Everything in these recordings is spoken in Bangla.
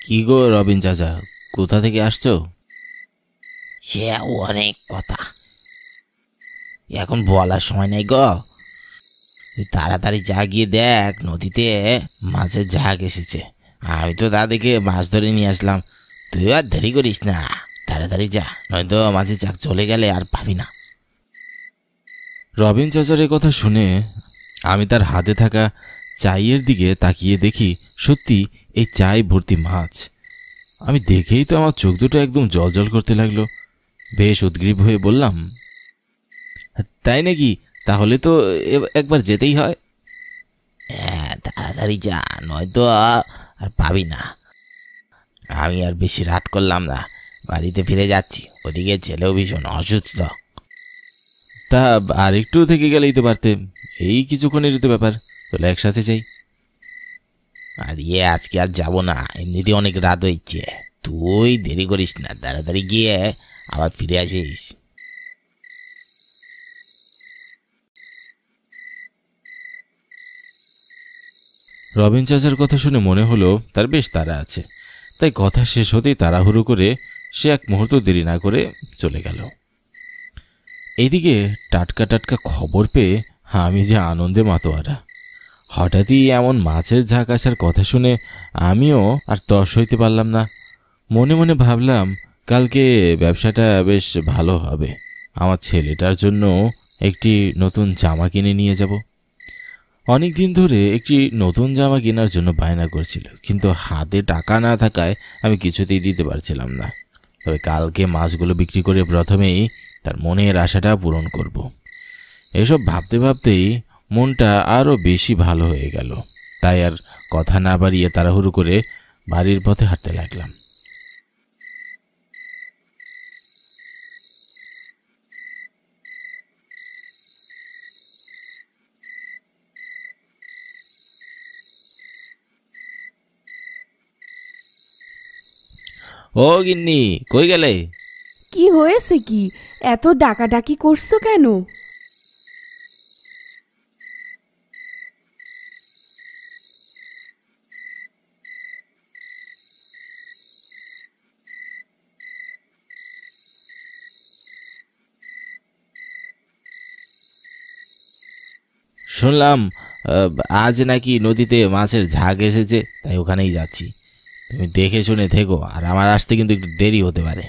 কি গো রবিন চাচা, কোথা থেকে আসছো? সে অনেক কথা, এখন বলার সময় নেই গো। তুই তাড়াতাড়ি যা গিয়ে দেখ, নদীতে মাছের ঝাঁক এসেছে। আমি তো তা দেখে মাছ ধরে নিয়ে আসলাম। তুই আর দেরি করিস না, তাড়াতাড়ি যা, নয়তো মাছের ঝাঁক চলে গেলে আর পাবি না। রবিন চাচার কথা শুনে আমি তার হাতে থাকা চাইয়ের দিকে তাকিয়ে দেখি সত্যি এই চাই ভর্তি মাছ। আমি দেখেই তো আমার চোখ দুটো একদম জলজল করতে লাগলো। বেশ উদ্গ্রীব হয়ে বললাম, তাই নাকি? তাহলে তো একবার যেতেই হয়। হ্যাঁ, তাড়াতাড়ি যা, নয়তো আর পাবি না। আমি আর বেশি রাত করলাম না, বাড়িতে ফিরে যাচ্ছি। ওদিকে ছেলেও ভীষণ অসুস্থ। তা আর একটু থেকে গেলেই তো পারতে, এই কিছুক্ষণেরই তো ব্যাপার। তাহলে একসাথে যাই। আর আজকে আর যাবো না, এমনিতে অনেক রাত হয়েছে। তুই দেরি করিস না, তাড়াতাড়ি গিয়ে আবার ফিরে আসিস। রবিন চাচার কথা শুনে মনে হলো তার বেশ তাড়া আছে, তাই কথা শেষ হতেই তাড়াহুড়ো করে সে এক মুহূর্ত দেরি না করে চলে গেল। এইদিকে টাটকা টাটকা খবর পেয়ে আমি যে আনন্দে মাতোয়ারা। হঠাৎই এমন মাছের ঝাঁক আসার কথা শুনে আমিও আর তর সইতে পারলাম না। মনে মনে ভাবলাম কালকে ব্যবসাটা বেশ ভালো হবে। আমার ছেলেটার জন্য একটি নতুন জামা কিনে নিয়ে যাব। অনেক দিন ধরে একটি নতুন জামা কেনার জন্য বায়না করছিল, কিন্তু হাতে টাকা না থাকায় আমি কিছুতেই দিতে পারছিলাম না। তবে কালকে মাছগুলো বিক্রি করে প্রথমেই তার মনের আশাটা পূরণ করব। এসব ভাবতে ভাবতেই মনটা আরও বেশি ভালো হয়ে গেল। তাই আর কথা না বাড়িয়ে তাড়াহুড়ো করে বাড়ির পথে হাঁটতে লাগলাম। ও গিন্নি, কই গেলে? কি হয়েছে? কি এত ডাকাডাকি করছো কেন? শুনলাম আজ নাকি নদীতে মাছের ঝাঁক এসেছে, তাই ওখানেই যাচ্ছি। তুমি দেখে শুনে থেকো, আর আমার আসতে কিন্তু একটু দেরি হতে পারে।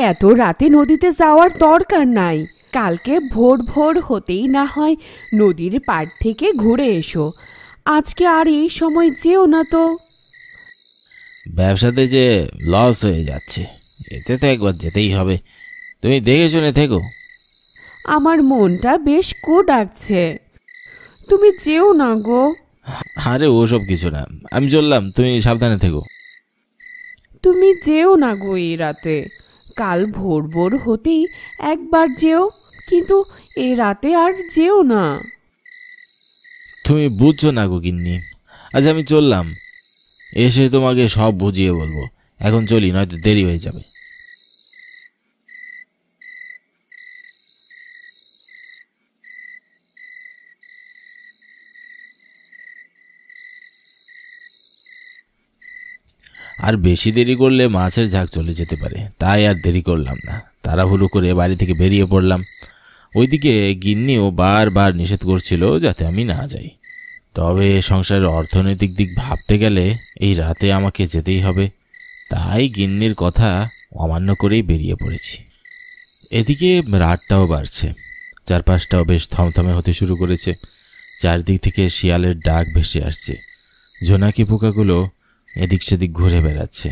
এত রাতে নদীতে যাওয়ার দরকার নাই। কালকে ভোর ভোর হতেই না হয় নদীর পাড় থেকে ঘুরে এসো। আজকে আর এই সময় যেও না তো। ব্যবসাতে যে লস হয়ে যাচ্ছে, এতে তো একবার যেতেই হবে। তুমি দেখে শুনে থেকো। আমার মনটা বেশ ডাকছে, তুমি যেও না গো। আরে ওসব কিছু না, আমি চললাম, তুমি সাবধানে থেকো। তুমি যেও না গো এই রাতে। কাল ভোর ভোর হতেই একবার যেও, কিন্তু এ রাতে আর যেও না। তুমি বুঝছো না গো গিন্নি। আজ আমি চললাম, এসে তোমাকে সব বুঝিয়ে বলবো। এখন চলি, নয়তো দেরি হয়ে যাবে। আর বেশি দেরি করলে মাছের ঝাঁক চলে যেতে পারে, তাই আর দেরি করলাম না। তাড়াহুড়ো করে বাড়ি থেকে বেরিয়ে পড়লাম। ওইদিকে গিন্নিও বারবার নিষেধ করছিল যাতে আমি না যাই। তবে সংসারের অর্থনৈতিক দিক ভাবতে গেলে এই রাতে আমাকে যেতেই হবে, তাই গিন্নির কথা অমান্য করেই বেরিয়ে পড়েছি। এদিকে রাতটাও বাড়ছে, চারপাশটাও বেশ থমথমে হতে শুরু করেছে। চারদিক থেকে শিয়ালের ডাক ভেসে আসছে। জোনাকি পোকাগুলো এদিক সেদিক ঘুরে বেড়াচ্ছে।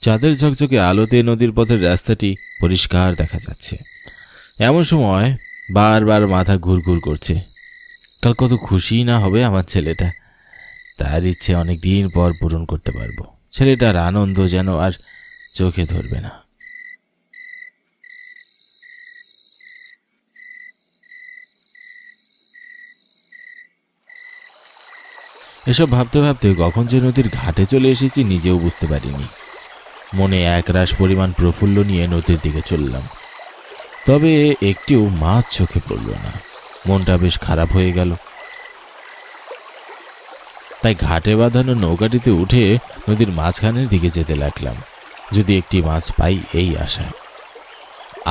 চাঁদের ঝকঝকে আলোতে নদীর পথের রাস্তাটি পরিষ্কার দেখা যাচ্ছে। এমন সময় বারবার মাথা ঘুরঘুর করছে, কাল কত খুশি না হবে আমার ছেলেটা। তার ইচ্ছে অনেক দিন পর পূরণ করতে পারবো। ছেলেটার আনন্দ যেন আর চোখে ধরবে না। এসব ভাবতে ভাবতে কখন যে নদীর ঘাটে চলে এসেছি নিজেও বুঝতে পারিনি। মনে একরাশ পরিমাণ প্রফুল্ল নিয়ে নদীর দিকে চললাম, তবে একটিও মাছ চোখে পড়ল না। মনটা বেশ খারাপ হয়ে গেল। তাই ঘাটে বাঁধানো নৌকাটিতে উঠে নদীর মাঝখানের দিকে যেতে লাগলাম, যদি একটি মাছ পাই এই আশায়।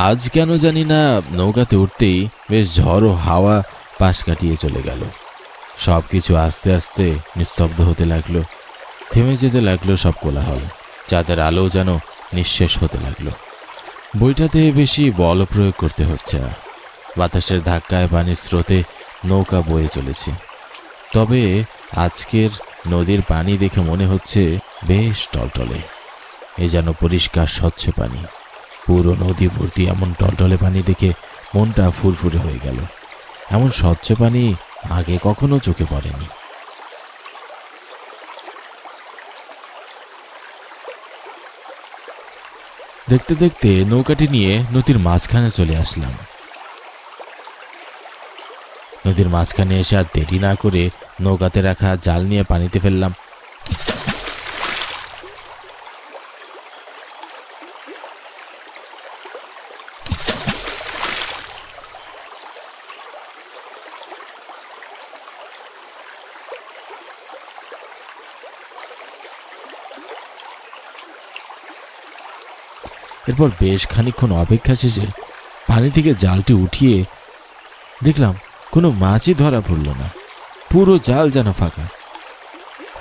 আজ কেন জানি না নৌকাতে উঠতেই বেশ ঝড় ও হাওয়া পাশ কাটিয়ে চলে গেল। সব কিছু আস্তে আস্তে নিস্তব্ধ হতে লাগলো, থেমে যেতে লাগলো সব কোলাহল, চাঁদের আলো যেন নিঃশেষ হতে লাগলো। বইটাতে বেশি বল প্রয়োগ করতে হচ্ছে না, বাতাসের ধাক্কায় পানির স্রোতে নৌকা বয়ে চলেছে। তবে আজকের নদীর পানি দেখে মনে হচ্ছে বেশ টলটলে, এ যেন পরিষ্কার স্বচ্ছ পানি। পুরো নদী ভর্তি এমন টলটলে পানি দেখে মনটা ফুরফুরে হয়ে গেল। এমন স্বচ্ছ পানি আগে কখনো চোখে পড়েনি। দেখতে দেখতে নৌকাটি নিয়ে নদীর মাঝখানে চলে আসলাম। নদীর মাঝখানে এসে আর দেরি না করে নৌকাতে রাখা জাল নিয়ে পানিতে ফেললাম। এরপর বেশ খানিকক্ষণ অপেক্ষা শেষে পানি থেকে জালটি উঠিয়ে দেখলাম কোনো মাছই ধরা পড়ল না, পুরো জাল যেন ফাঁকা।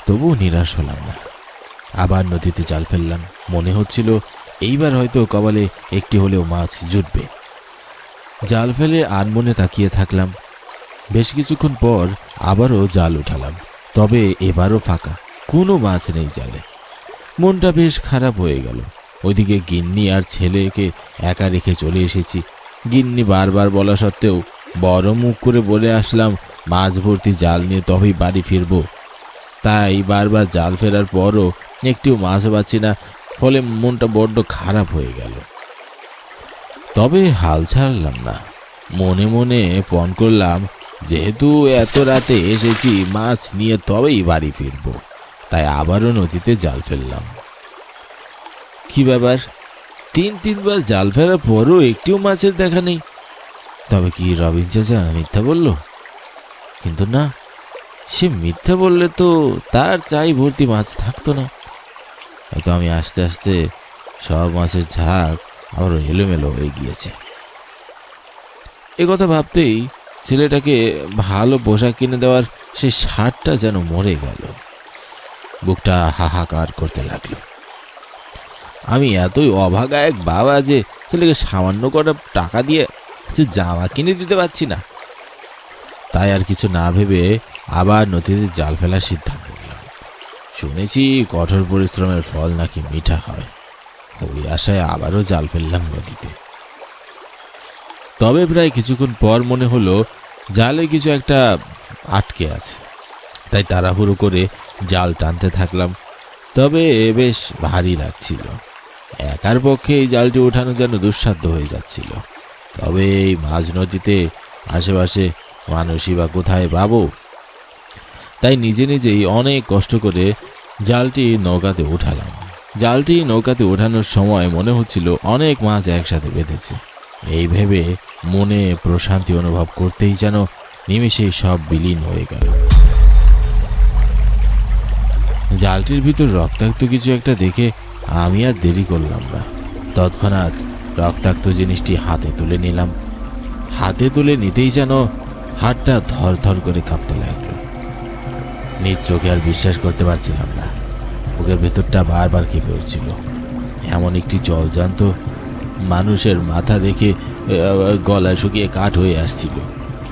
তবুও নিরাশ হলাম না, আবার নদীতে জাল ফেললাম। মনে হচ্ছিল এইবার হয়তো কপালে একটি হলেও মাছ জুটবে। জাল ফেলে আনমনে তাকিয়ে থাকলাম। বেশ কিছুক্ষণ পর আবারও জাল উঠালাম, তবে এবারও ফাঁকা, কোনো মাছ নেই জালে। মনটা বেশ খারাপ হয়ে গেল। ওইদিকে গিন্নি আর ছেলেকে একা রেখে চলে এসেছি। গিন্নি বারবার বলা সত্ত্বেও বড় মুখ করে বলে আসলাম মাছ ভর্তি জাল নিয়ে তবেই বাড়ি ফিরবো। তাই বারবার জাল ফেরার পরও একটিও মাছ পাচ্ছি না, ফলে মনটা বড্ড খারাপ হয়ে গেল। তবে হাল ছাড়লাম না, মনে মনে পণ করলাম যেহেতু এত রাতে এসেছি মাছ নিয়ে তবেই বাড়ি ফিরবো। তাই আবারও নদীতে জাল ফেললাম। কি ব্যাপার, তিনবার জাল ফেরার পরও একটিও মাছের দেখা নেই। তবে কি রবিন চাচা মিথ্যা বলল? কিন্তু না, সে মিথ্যা বললে তো তার চাই ভর্তি মাছ থাকতো না। হয়তো আমি আস্তে আস্তে সব মাছের ঝাঁক আবার এলোমেলো হয়ে গিয়েছে। এ কথা ভাবতেই ছেলেটাকে ভালো পোশাক কিনে দেওয়ার সেই ষাটটা যেন মরে গেল। বুকটা হাহাকার করতে লাগলো। আমি এতই অভাগা এক বাবা যে ছেলেকে সামান্য কটা টাকা দিয়ে কিছু জামা কিনে দিতে পারছি না। তাই আর কিছু না ভেবে আবার নদীতে জাল ফেলার সিদ্ধান্ত নিলাম। শুনেছি কঠোর পরিশ্রমের ফল নাকি মিঠা হয়, ওই আশায় আবারও জাল ফেললাম নদীতে। তবে প্রায় কিছুক্ষণ পর মনে হলো জালে কিছু একটা আটকে আছে, তাই তাড়াহুড়ো করে জাল টানতে থাকলাম। তবে বেশ ভারী লাগছিল, একার পক্ষে এই জালটি ওঠানো যেন দুঃসাধ্য হয়ে যাচ্ছিল। তবে এই মাঝ নদীতে আশেপাশে মানুষই বা কোথায় পাবো? তাই নিজে নিজেই অনেক কষ্ট করে জালটি নৌকাতে উঠালাম। জালটি নৌকাতে ওঠানোর সময় মনে হচ্ছিল অনেক মাছ একসাথে বেঁধেছে। এই ভেবে মনে প্রশান্তি অনুভব করতেই যেন নিমেষেই সব বিলীন হয়ে গেল। জালটির ভিতর রক্তাক্ত কিছু একটা দেখে আমি আর দেরি করলাম না, তৎক্ষণাৎ রক্তাক্ত জিনিসটি হাতে তুলে নিলাম। হাতে তুলে নিতেই যেন হাতটা ধর ধর করে কাঁপতে লাগলো। নিজ চোখে আর বিশ্বাস করতে পারছিলাম না, বুকের ভেতরটা বারবার কেঁপে উঠছিল। এমন একটি জলজান্ত মানুষের মাথা দেখে গলা শুকিয়ে কাঠ হয়ে আসছিল।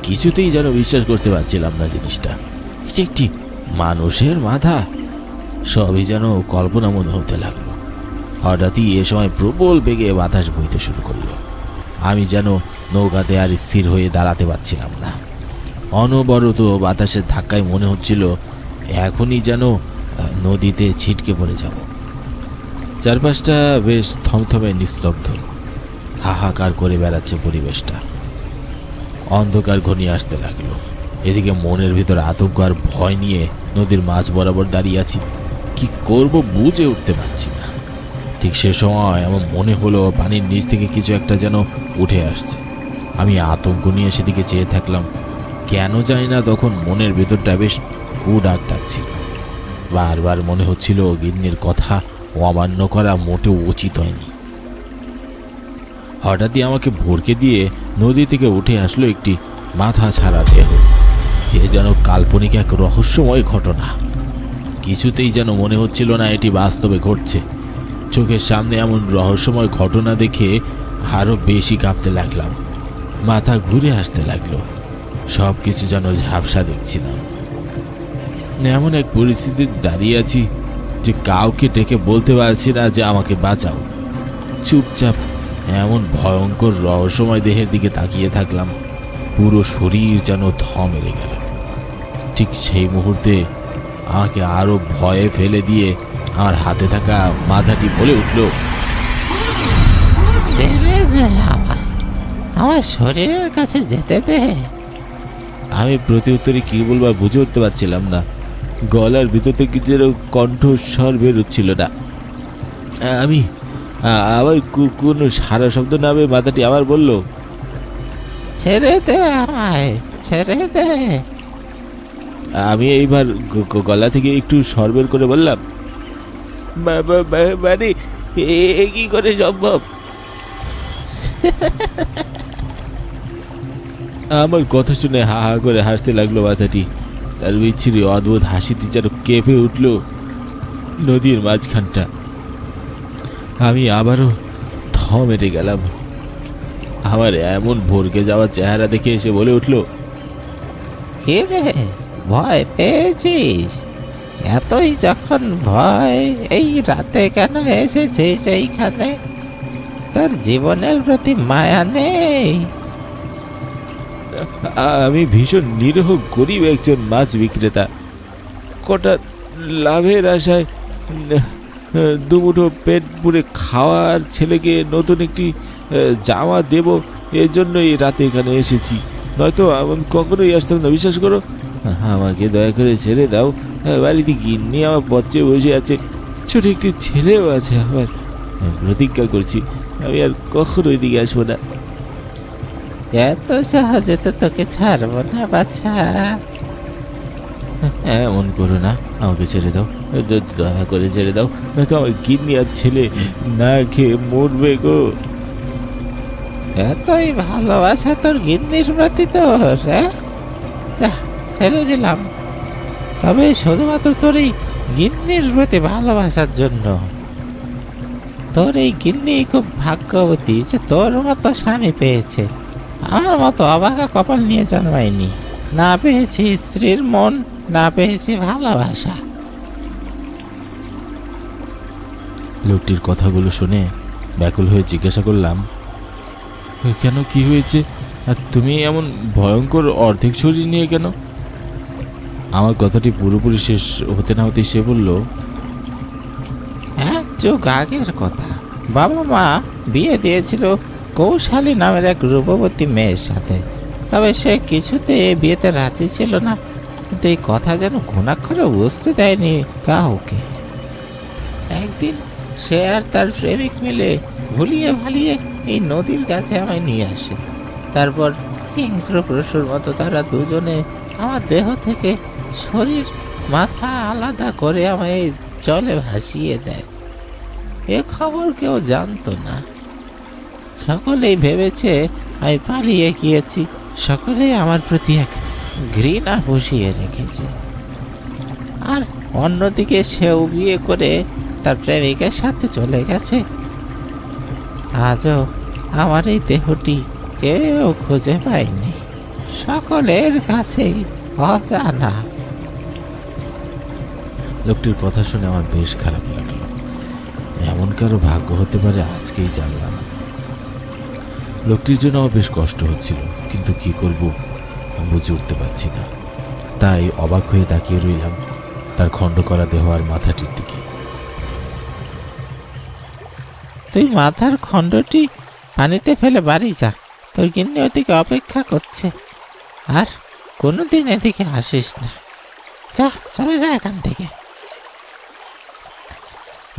কিছুতেই যেন বিশ্বাস করতে পারছিলাম না জিনিসটা। এটা একটি মানুষের মাথা, সবই যেন কল্পনা মনে হতে লাগলো। হঠাৎই এ সময় প্রবল বেগে বাতাস বইতে শুরু করলো। আমি যেন নৌকাতে আর স্থির হয়ে দাঁড়াতে পারছিলাম না। অনবরত বাতাসের ধাক্কায় মনে হচ্ছিল এখনই যেন নদীতে ছিটকে পড়ে যাব। চারপাশটা বেশ থমথমে নিস্তব্ধ, হাহাকার করে বেড়াচ্ছে পরিবেশটা। অন্ধকার ঘনিয়ে আসতে লাগলো। এদিকে মনের ভিতর আতঙ্ক আর ভয় নিয়ে নদীর মাঝ বরাবর দাঁড়িয়ে আছি। কি করব বুঝে উঠতে পারছি না। ঠিক সে সময় আমার মনে হলো পানির নিচ থেকে কিছু একটা যেন উঠে আসছে। আমি আতঙ্ক নিয়ে সেদিকে চেয়ে থাকলাম। কেন জানি না তখন মনের ভেতরটা বেশ ডাক ডাকছিল। বারবার মনে হচ্ছিল গিন্নির কথা অমান্য করা মোটেও উচিত হয়নি। হঠাৎই আমাকে ভরকে দিয়ে নদী থেকে উঠে আসলো একটি মাথা ছাড়া দেহ। এ যেন কাল্পনিক এক রহস্যময় ঘটনা। কিছুতেই যেন মনে হচ্ছিল না এটি বাস্তবে ঘটছে। চোখের সামনে এমন রহস্যময় ঘটনা দেখে আরো বেশি কাঁপতে লাগলাম। মাথা ঘুরে আসতে লাগলো। সব কিছু যেন ঝাপসা দেখছিলাম। এমন এক পরিস্থিতিতে দাঁড়িয়ে আছি যে কাউকে ডেকে বলতে পারছি না যে আমাকে বাঁচাও। চুপচাপ এমন ভয়ঙ্কর রহস্যময় দেহের দিকে তাকিয়ে থাকলাম। পুরো শরীর যেন থ মেরে গেল। ঠিক সেই মুহূর্তে আমাকে আরো ভয়ে ফেলে দিয়ে আমার হাতে থাকা মাথাটি বলে উঠল, আমার শরীরের কাছে যেতে দে। আমি প্রতি উত্তরে কি বলবো বুঝে উঠতে পারছিলাম না। গলার ভিতর থেকে যেন কণ্ঠস্বর বেরোচ্ছিল না। আমি আবার কোনো সারা শব্দ না পেয়ে মাথাটি আবার বলল, ছেড়ে দে আমায়, ছেড়ে দে। আমি এইবার গলা থেকে একটু স্বর বের করে বললাম, মানে এ কি করে সম্ভব? আমার কথা শুনে হা হা করে হাসতে লাগলো মাথাটি। তার বিচ্ছিরি অদ্ভুত হাসিতে যেন কেঁপে উঠল নদীর মাঝখানটা। আমি আবারও থ মেরে গেলাম। আমার এমন ভরকে যাওয়া চেহারা দেখে এসে বলে উঠল, কে রে, ভয় পেয়েছিস? এতই যখন ভয়, এই রাতে কেন এসেছিস এইখানে? তোর জীবনের প্রতি মায়া নেই? আমি ভীষণ নিরীহ গরিব একজন মাছ বিক্রেতা। কটা লাভের আশায় দুমুঠো পেট পুরে খাওয়ার ছেলেকে নতুন একটি জামা দেব, এর জন্য এই রাতে এখানে এসেছি। নয়তো আমি কখনোই আসতাম না, বিশ্বাস করো। আমাকে দয়া করে ছেড়ে দাও। বাড়িতে গিন্নি আমার পথে বসে আছে, ছোট একটি ছেলেও আছে আমার। প্রতিজ্ঞা করছি আমি আর কখনো ওইদিকে আসবো না। এত সহজে তো তোকে ছাড়বো না বাচ্চা। এমন করো না, আমাকে ছেড়ে দাও, দয়া করে ছেড়ে দাও, নয়তো আমার গিন্নি আর ছেলে না খেয়ে মরবে গো। এতই ভালোবাসা তোর গিন্নির প্রতি তোর? ছেড়ে দিলাম, তবে শুধুমাত্র তোর এই গিন্নির প্রতি ভালোবাসার জন্য। তোর এই গিন্নি খুব ভাগ্যবতী যে তোর মতো স্বামী পেয়েছে। আমার মতো অবাকা কপাল নিয়ে জন্মায়নি। না পেয়েছি স্ত্রীর মন, না পেয়েছি ভালোবাসা। লোকটির কথাগুলো শুনে ব্যাকুল হয়ে জিজ্ঞাসা করলাম, কেন, কি হয়েছে? আর তুমি এমন ভয়ঙ্কর অর্ধেক শরীর নিয়ে কেন? আমার কথাটি পুরোপুরি শেষ হতে না হতে সে বলল, এক যুগ আগের কথা। বাবা মা বিয়ে দিয়েছিল কৌশালী নামের এক রূপবতী মেয়ের সাথে। তবে সে কিছুতে বিয়েতে রাজি ছিল না। কিন্তু এই কথা যেন ঘুণাক্ষরে বুঝতে দেয়নি কাউকে। একদিন সে আর তার প্রেমিক মিলে ভুলিয়ে ভালিয়ে এই নদীর কাছে আমায় নিয়ে আসে। তারপর হিংস্র পশুর মতো তারা দুজনে আমার দেহ থেকে শরীর মাথা আলাদা করে আমায় জলে ভাসিয়ে দেয়। এ খবর কেউ জানতো না। সকলেই ভেবেছে আমি পালিয়ে গিয়েছি। সকলেই আমার প্রতি এক ঘৃণা বসিয়ে রেখেছে। আর অন্যদিকে সেও বিয়ে করে তার প্রেমিকের সাথে চলে গেছে। আজও আমার এই দেহটি কেউ খুঁজে পায়নি, সকলের কাছেই অজানা। লোকটির কথা শুনে আমার বেশ খারাপ লাগলো। এমন কারো ভাগ্য হতে পারে আজকেই জানলাম। লোকটির জন্য আমার বেশ কষ্ট হচ্ছিল, কিন্তু কি করব বুঝে উঠতে পারছি না। তাই অবাক হয়ে তাকিয়ে রইলাম তার খণ্ড করা দেহ আর মাথাটির দিকে। তুই মাথার খণ্ডটি পানিতে ফেলে বাড়ি যা, তোর গিন্নি ওদিকে অপেক্ষা করছে। আর কোনোদিন এদিকে আসিস না। যা, চলে যা এখান থেকে।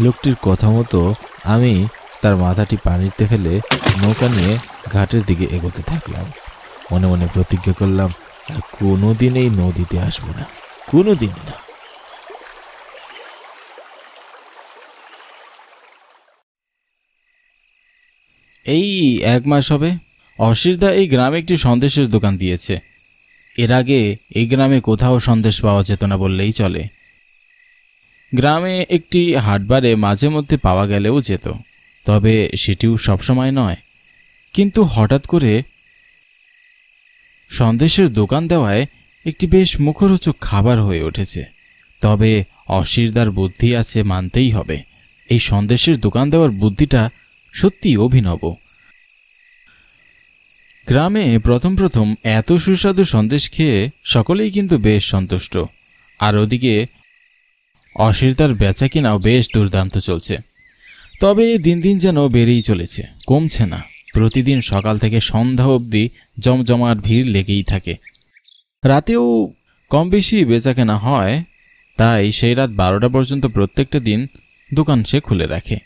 লোকটির কথা মতো আমি তার মাথাটি পানিতে ফেলে নৌকা নিয়ে ঘাটের দিকে এগোতে থাকলাম। মনে মনে প্রতিজ্ঞা করলাম আর কোনোদিন এই নদীতে আসবো না, কোনোদিন না। এই 1 মাস হবে। অশিরদা এই গ্রামে একটি সন্দেশের দোকান দিয়েছে। এর আগে এই গ্রামে কোথাও সন্দেশ পাওয়া যেত না বললেই চলে। গ্রামে একটি হাটবারে মাঝে মধ্যে পাওয়া গেলেও যেত, তবে সেটিও সবসময় নয়। কিন্তু হঠাৎ করে সন্দেশের দোকান দেওয়ায় একটি বেশ মুখরোচক খাবার হয়ে উঠেছে। তবে অশিরদার বুদ্ধি আছে মানতেই হবে। এই সন্দেশের দোকান দেওয়ার বুদ্ধিটা সত্যি অভিনব। গ্রামে প্রথম প্রথম এত সুস্বাদু সন্দেশ খেয়ে সকলেই কিন্তু বেশ সন্তুষ্ট। আর ওদিকে অশিরদার বেচা কিনাও বেশ দুর্দান্ত চলছে। তবে দিন দিন যেন বেড়েই চলেছে, কমছে না। প্রতিদিন সকাল থেকে সন্ধ্যা অবধি জমজমাট ভিড় লেগেই থাকে। রাতেও কম বেশি বেচা কেনা হয়, তাই সেই রাত 12টা পর্যন্ত প্রত্যেকটা দিন দোকান সে খুলে রাখে।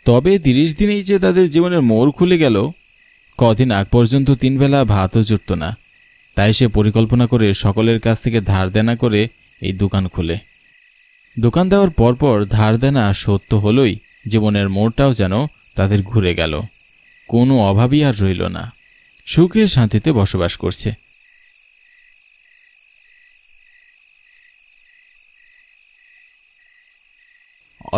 তবে 30 দিনেই যে তাদের জীবনের মোড় খুলে গেল। কদিন আগ পর্যন্ত 3 বেলা ভাতও জুটত না। তাই সে পরিকল্পনা করে সকলের কাছ থেকে ধার দেনা করে এই দোকান খুলে। দোকান দেওয়ার পরপর ধার দেনা সত্য হলোই জীবনের মোড়টাও যেন তাদের ঘুরে গেল। কোনো অভাবই আর রইল না, সুখে শান্তিতে বসবাস করছে।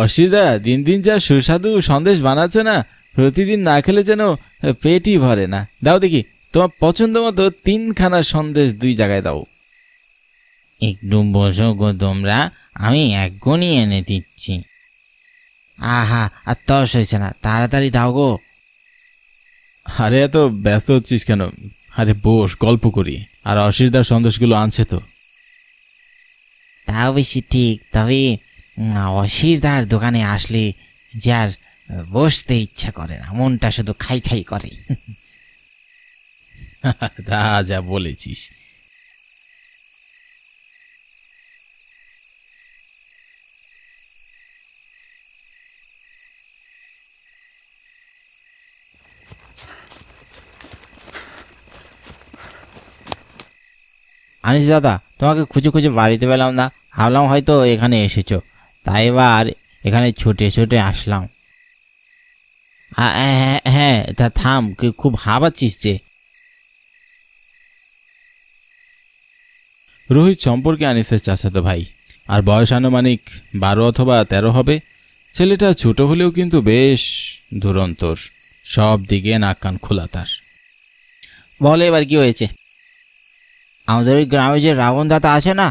অশিরদা, দিন দিন যা সুস্বাদু সন্দেশ বানাচ্ছ না, প্রতিদিন না খেলে যেন পেটই ভরে না। দাও দেখি, তোমার পছন্দ মতো 3খানা সন্দেশ 2 জায়গায় দাও। একটু বসো গো তোমরা, আমি এক্ষুনি এনে দিচ্ছি। আহা, আর তস হয়েছে না, তাড়াতাড়ি দাও গো। আরে এত ব্যস্ত হচ্ছিস কেন? আরে বস, গল্প করি। আর অশিরদার সন্দেশগুলো আনছে তো। তাও বেশি ঠিক, তবে অশিরদার দোকানে আসলে যে আর বসতে ইচ্ছা করে না, মনটা শুধু খাই খাই করে। তা যা বলেছিস। আনিস দাদা, তোমাকে খুঁজে খুঁজে বাড়িতে পেলাম না, ভাবলাম হয়তো এখানে এসেছো, তাই এবার এখানে ছুটে ছুটে আসলাম। হ্যাঁ হ্যাঁ, তা থাম, খুব হাঁপাচ্ছিস যে। রোহিত সম্পর্কে আনিসের চাচাতো ভাই, আর বয়স আনুমানিক 12 অথবা 13 হবে। ছেলেটা ছোট হলেও কিন্তু বেশ ধুরন্তর, সব দিকে নাক কান খোলা তার। বলে এবার কি হয়েছে? আমাদের ওই গ্রামে যে রাবণ দাদা আছে না?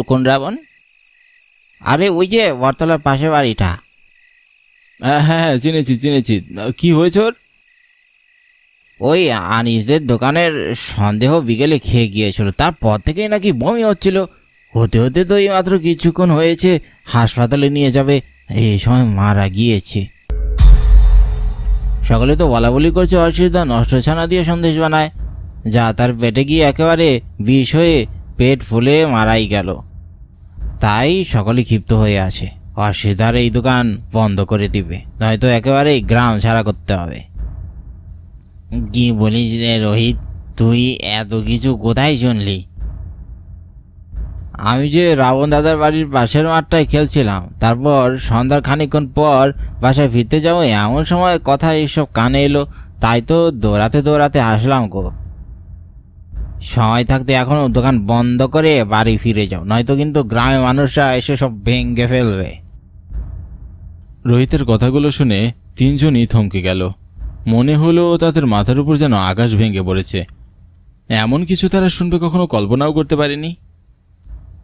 কোন রাবণ? আরে ওই যে বটতলার পাশে বাড়িটা। হ্যাঁ হ্যাঁ, চিনেছি চিনেছি। কি হয়েছে ওর? ওই আনিসদের দোকানের সন্দেহ বিকেলে খেয়ে গিয়েছিল, তারপর থেকেই নাকি বমি হচ্ছিল। হতে হতে তো এই মাত্র কিছুক্ষণ হয়েছে হাসপাতালে নিয়ে যাবে, এই সময় মারা গিয়েছে। সকলে তো বলা বলি করছে অশিরদা নষ্ট ছানা দিয়ে সন্দেশ বানায়, যা তার পেটে গিয়ে একেবারে বিষ হয়ে পেট ফুলে মারাই গেল। তাই সকলে ক্ষিপ্ত হয়ে আছে, অশিরদার এই দোকান বন্ধ করে দিবে, নয়তো একেবারেই গ্রাম ছাড়া করতে হবে। কি বলিস রে রোহিত, তুই এত কিছু কোথায় শুনলি? আমি যে রাবণ দাদার বাড়ির পাশের মাঠটায় খেলছিলাম, তারপর সন্ধ্যার খানিকক্ষণ পর বাসায় ফিরতে যাবো, এমন সময় কথা এইসব কানে এলো, তাই তো দৌড়াতে দৌড়াতে আসলাম গো। সময় থাকতে এখনো দোকান বন্ধ করে বাড়ি ফিরে যাও, নয়তো কিন্তু গ্রামের মানুষরা এসে সব ভেঙে ফেলবে। রোহিতের কথাগুলো শুনে 3জনই থমকে গেল। মনে হলো তাদের মাথার উপর যেন আকাশ ভেঙে পড়েছে। এমন কিছু তারা শুনবে কখনো কল্পনাও করতে পারেনি।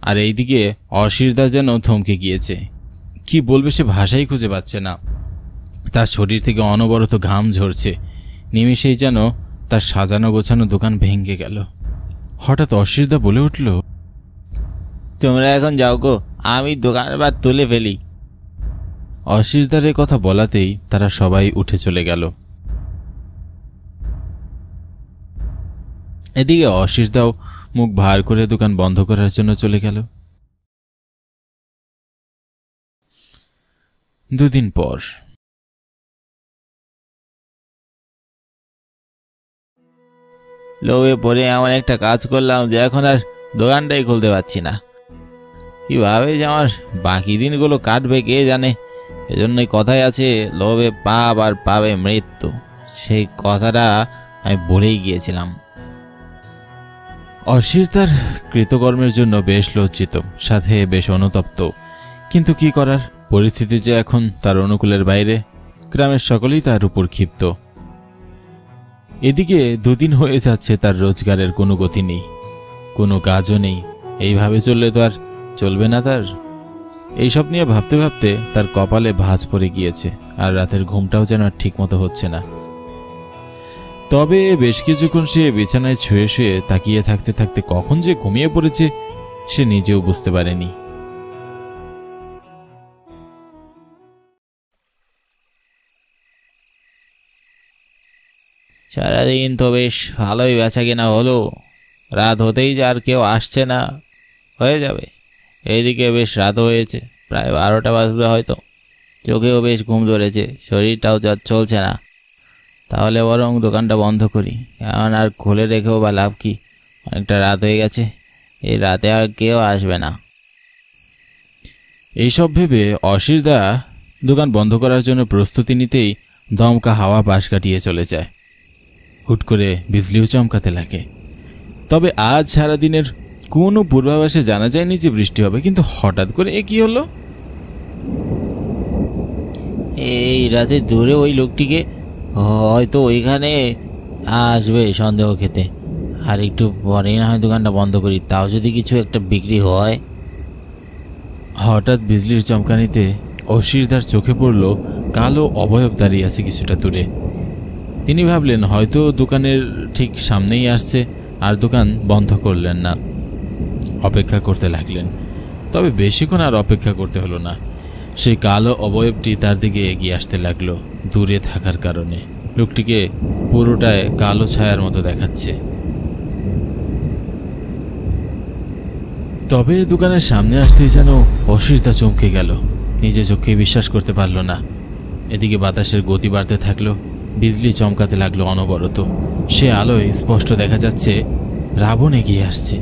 আর এইদিকে অশিরদা যেন থমকে গিয়েছে, কি বলবে সে ভাষাই খুঁজে পাচ্ছে না। তার শরীর থেকে অনবরত ঘাম ঝরছে, নিমেষেই যেন তার সাজানো গোছানো দোকান ভেঙে গেল। হঠাৎ অশিরদা বলে উঠল, তোমরা এখন যাও গো, আমি দোকান এবার তুলে ফেলি। অশিরদার কথা বলাতেই তারা সবাই উঠে চলে গেল। এদিকে অশিরদাও মুখ ভার করে দোকান বন্ধ করার জন্য চলে গেল। 2 দিন পর লোভে পড়ে এমন একটা কাজ করলাম যে এখন আর দোকানটাই খুলতে পারছি না। কিভাবে যে আমার বাকি দিনগুলো কাটবে কে জানে। এজন্যই কথাই আছে, লোভে পাপ আর পাবে মৃত্যু। সেই কথাটা আমি বলেই গিয়েছিলাম। অশির তার কৃতকর্মের জন্য বেশ লজ্জিত, সাথে বেশ অনুতপ্ত। কিন্তু কি করার, পরিস্থিতি যে এখন তার অনুকূলের বাইরে। গ্রামের সকলেই তার উপর ক্ষিপ্ত। এদিকে দুদিন হয়ে যাচ্ছে তার রোজগারের কোনো গতি নেই, কোনো কাজও নেই। এইভাবে চললে তো আর চলবে না তার। এইসব নিয়ে ভাবতে ভাবতে তার কপালে ভাঁজ পড়ে গিয়েছে, আর রাতের ঘুমটাও যেন আর ঠিক মতো হচ্ছে না। তবে বেশ কিছুক্ষণ সে বিছানায় শুয়ে শুয়ে তাকিয়ে থাকতে থাকতে কখন যে ঘুমিয়ে পড়েছে সে নিজেও বুঝতে পারেনি। সারাদিন তো বেশ ভালোই বেচা কেনা হলো, রাত হতেই যে আর কেউ আসছে না। হয়ে যাবে, এইদিকে বেশ রাত হয়েছে, প্রায় 12টা বাজবে হয়তো। চোখেও বেশ ঘুম ধরেছে, শরীরটাও যা চলছে না। তাহলে বরং দোকানটা বন্ধ করি, এমন আর খুলে রেখেও বা লাভ কি? অনেকটা রাত হয়ে গেছে, এই রাতে আর কেউ আসবে না। এইসব ভেবে অশিরদা দোকান বন্ধ করার জন্য প্রস্তুতি নিতেই দমকা হাওয়া পাশ কাটিয়ে চলে যায়। হুট করে বিজলিও চমকাতে লাগে। তবে আজ সারাদিনের কোনো পূর্বাভাসে জানা যায়নি যে বৃষ্টি হবে, কিন্তু হঠাৎ করে এ কি হলো? এই রাতে দূরে ওই লোকটিকে হয়তো ওইখানে আসবে সন্দেহ খেতে। আর একটু পরেই না হয় দোকানটা বন্ধ করি, তাও যদি কিছু একটা বিক্রি হয়। হঠাৎ বিজলির চমকানিতে অশিরদার চোখে পড়ল কালো অবয়ব দাঁড়িয়ে আছে কিছুটা দূরে। তিনি ভাবলেন হয়তো দোকানের ঠিক সামনেই আসছে, আর দোকান বন্ধ করলেন না। অপেক্ষা করতে লাগলেন, তবে বেশিক্ষণ আর অপেক্ষা করতে হলো না। সেই কালো অবয়বটি তার দিকে এগিয়ে আসতে লাগলো। দূরে থাকার কারণে লোকটিকে পুরোটায় কালো ছায়ার মতো দেখাচ্ছে। তবে দোকানের সামনে আসতেই যেন অশিরদা চমকে গেল, নিজে চোখে বিশ্বাস করতে পারল না। এদিকে বাতাসের গতি বাড়তে থাকলো, বিজলি চমকাতে লাগলো অনবরত। সে আলোয় স্পষ্ট দেখা যাচ্ছে রাবণ এগিয়ে আসছে।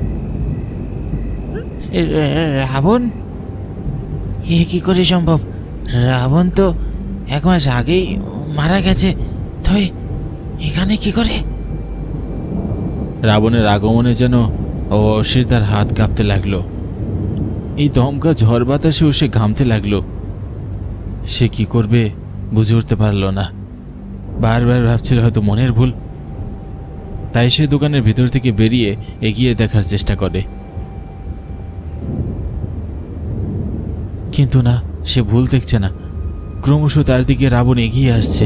রাবণ? এ কি করে সম্ভব? রাবণ তো 1 মাস আগেই মারা গেছে, তবে এখানে কি করে? রাবণের আগমনে যেন অশিরদার হাত কাঁপতে লাগলো। এই দমকা ঝড় বাতাসেও সে ঘামতে লাগলো। সে কি করবে বুঝে উঠতে পারল না। বারবার ভাবছিল হয়তো মনের ভুল। তাই সে দোকানের ভিতর থেকে বেরিয়ে এগিয়ে দেখার চেষ্টা করে, কিন্তু না, সে ভুল দেখছে না। ক্রমশ তার দিকে রাবণ এগিয়ে আসছে।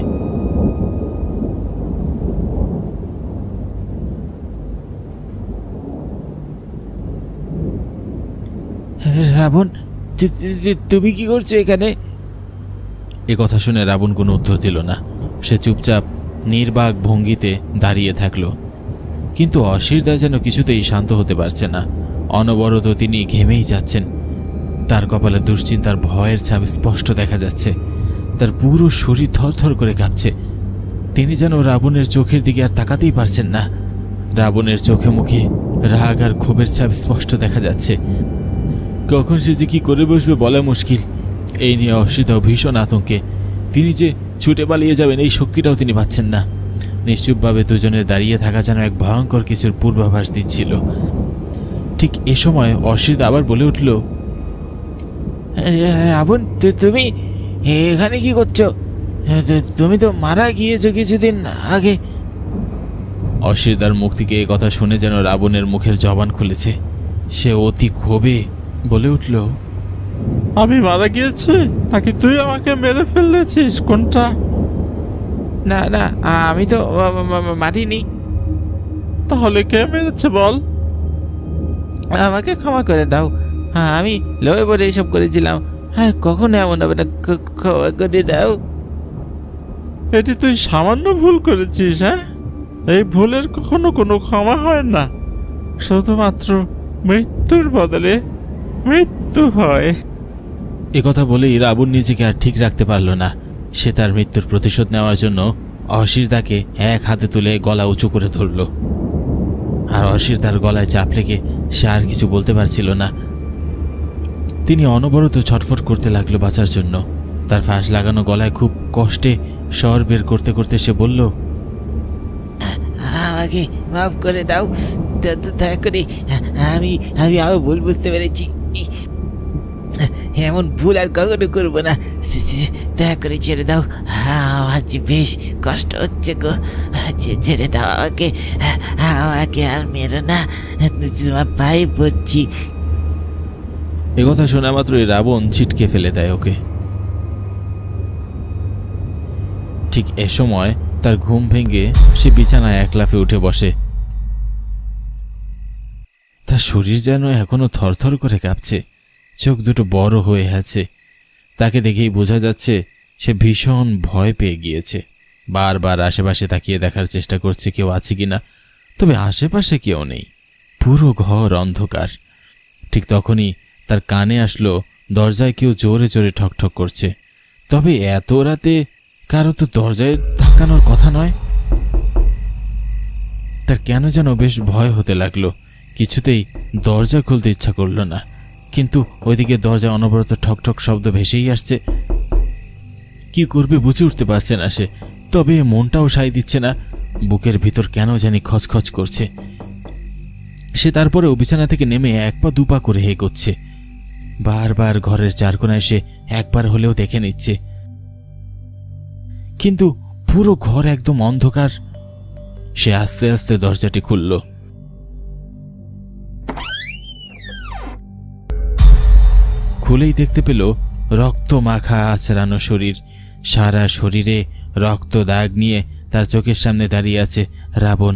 রাবণ, তুমি কি করছো এখানে? এ কথা শুনে রাবণ কোনো উত্তর দিল না। সে চুপচাপ নির্বাক ভঙ্গিতে দাঁড়িয়ে থাকলো। কিন্তু অশিরদা যেন কিছুতেই শান্ত হতে পারছে না। অনবরত তিনি ঘেমেই যাচ্ছেন। তার কপালে দুশ্চিন্তার ভয়ের ছাপ স্পষ্ট দেখা যাচ্ছে। তার পুরো শরীর থরথর করে কাঁপছে। তিনি যেন রাবণের চোখের দিকে আর তাকাতেই পারছেন না। রাবণের চোখে মুখে রাগ আর ক্ষোভের ছাপ স্পষ্ট দেখা যাচ্ছে। কখন সে যে কি করে বসবে বলা মুশকিল। এই নিয়ে অশিরদাও ভীষণ আতঙ্কে। তিনি যে ছুটে পালিয়ে যাবেন এই শক্তিটাও তিনি পাচ্ছেন না। নিশ্চুপভাবে দুজনের দাঁড়িয়ে থাকা যেন এক ভয়ঙ্কর কিছুর পূর্বাভাস দিচ্ছিল। ঠিক এ সময় অশিরদা আবার বলে উঠল, রাবণ, তুমি এখানে কি করছো? তুমি তো মারা গিয়েছো কিছুদিন আগে। অশিরদার মুখ থেকে এ কথা শুনে যেন রাবণের মুখের জবান খুলেছে। সে অতি ক্ষোভে বলে উঠল, আমি মারা গিয়েছি নাকি তুই আমাকে মেরে ফেলেছিস, কোনটা? না না, আমি তো মারিনি। তাহলে কে মেরেছে বল? আমাকে ক্ষমা করে দাও, আমি লোভে পড়ে এইসব করেছিলাম, আর কখনো এমন হবে না, ক্ষমা করে দাও। এটি তুই সামান্য ভুল করেছিস, হ্যাঁ? এই ভুলের কখনো কোনো ক্ষমা হয় না, শুধুমাত্র মৃত্যুর বদলে মৃত্যু হয়। একথা বলেই রাবণ নিজেকে আর ঠিক রাখতে পারল না। সে তার মৃত্যুর প্রতিশোধ নেওয়ার জন্য অশিরদাকে এক হাতে তুলে গলা উঁচু করে ধরল। আর অশিরদার গলায় চাপ লেগে সে আর কিছু বলতে পারছিল না। তিনি অনবরত ছটফট করতে লাগলো বাঁচার জন্য। তার ফাঁস লাগানো গলায় খুব কষ্টে স্বর বের করতে করতে সে বলল, আমাকে মাফ করে দাও, দয়া করে। আমি আমি আমার ভুল বুঝতে পেরেছি। এমন ভুল আর কখনো করবো না। দয়া করে ছেড়ে দাও, আমার যে বেশ কষ্ট হচ্ছে গো। ছেড়ে দাও আমাকে, আমাকে আর মেরো না, তোমার পায়ে পড়ছি। একথা শোনা মাত্রই রাবণ ছিটকে ফেলে দেয় ওকে। ঠিক এ সময় তার ঘুম ভেঙে সে বিছানায় এক লাফে উঠে বসে। তার শরীর যেন এখনো থরথর করে কাঁপছে, চোখ দুটো বড় হয়ে আছে। তাকে দেখেই বোঝা যাচ্ছে সে ভীষণ ভয় পেয়ে গিয়েছে। বারবার আশেপাশে তাকিয়ে দেখার চেষ্টা করছে কেউ আছে কিনা, তবে আশেপাশে কেউ নেই, পুরো ঘর অন্ধকার। ঠিক তখনই তার কানে আসলো দরজায় কেউ জোরে জোরে ঠকঠক করছে। তবে এত রাতে কারো তো দরজায় ধাক্কানোর কথা নয়। তার কেন যেন বেশ ভয় হতে লাগলো, কিছুতেই দরজা খুলতে ইচ্ছা করলো না। কিন্তু ওইদিকে দরজা অনবরত ঠকঠক শব্দ ভেসেই আসছে। কি করবে বুঝে উঠতে পারছে না সে, তবে মনটাও সায় দিচ্ছে না। বুকের ভিতর কেন জানি খচখচ করছে। সে তারপরে বিছানা থেকে নেমে এক পা দুপা করে এগোচ্ছে। বারবার ঘরের চারকোনায় সে একবার হলেও দেখে নিচ্ছে, কিন্তু পুরো ঘর একদম অন্ধকার। সে আস্তে আস্তে দরজাটি খুলল। খুলেই দেখতে পেল রক্ত মাখা আছড়ানো শরীর, সারা শরীরে রক্ত দাগ নিয়ে তার চোখের সামনে দাঁড়িয়ে আছে রাবণ।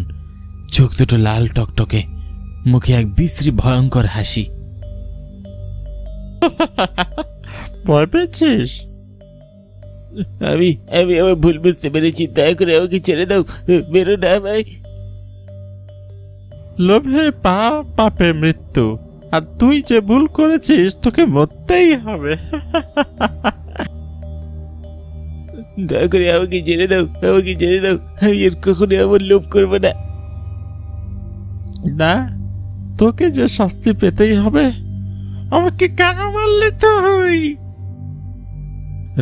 চোখ দুটো লাল টকটকে, মুখে এক বিশ্রী ভয়ঙ্কর হাসি। ভয় পেয়েছিস? আমি আমি আমার ভুল বুঝতে পেরেছি, দয়া করে আমাকে ছেড়ে দাও, বেরো না ভাই। লোভে পাপে মৃত্যু, আর তুই যে ভুল করেছিস তোকে মরতেই হবে। দয়া করে আমাকে ছেড়ে দাও, আমাকে ছেড়ে দাও। আমি আর কখনো এমন লোভ করবো না। না, তোকে যে শাস্তি পেতেই হবে। আমাকে কেন মারলি তুই?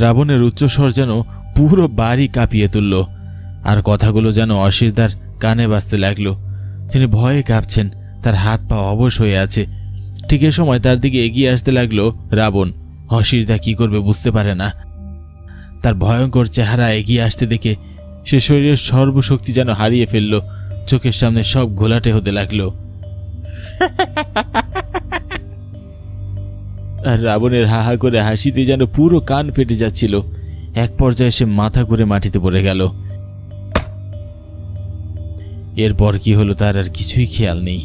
রাবণের উচ্চস্বর যেন পুরো বাড়ি কাঁপিয়ে তুলল, আর কথাগুলো যেন অশিরদার কানে বাজতে লাগলো। তিনি ভয়ে কাঁপছেন, তার হাত পা অবশ হয়ে আছে। ঠিক এ সময় তার দিকে এগিয়ে আসতে লাগলো রাবণ। অশিরদা কি করবে বুঝতে পারে না। তার ভয়ঙ্কর চেহারা এগিয়ে আসতে দেখে সে শরীরের সর্বশক্তি যেন হারিয়ে ফেলল। চোখের সামনে সব ঘোলাটে হতে লাগলো। আর রাবণের হাহা করে হাসিতে যেন পুরো কান ফেটে যাচ্ছিল। এক পর্যায়ে সে মাথা ঘুরে মাটিতে পড়ে গেল। এরপর কি হলো তার আর কিছুই খেয়াল নেই।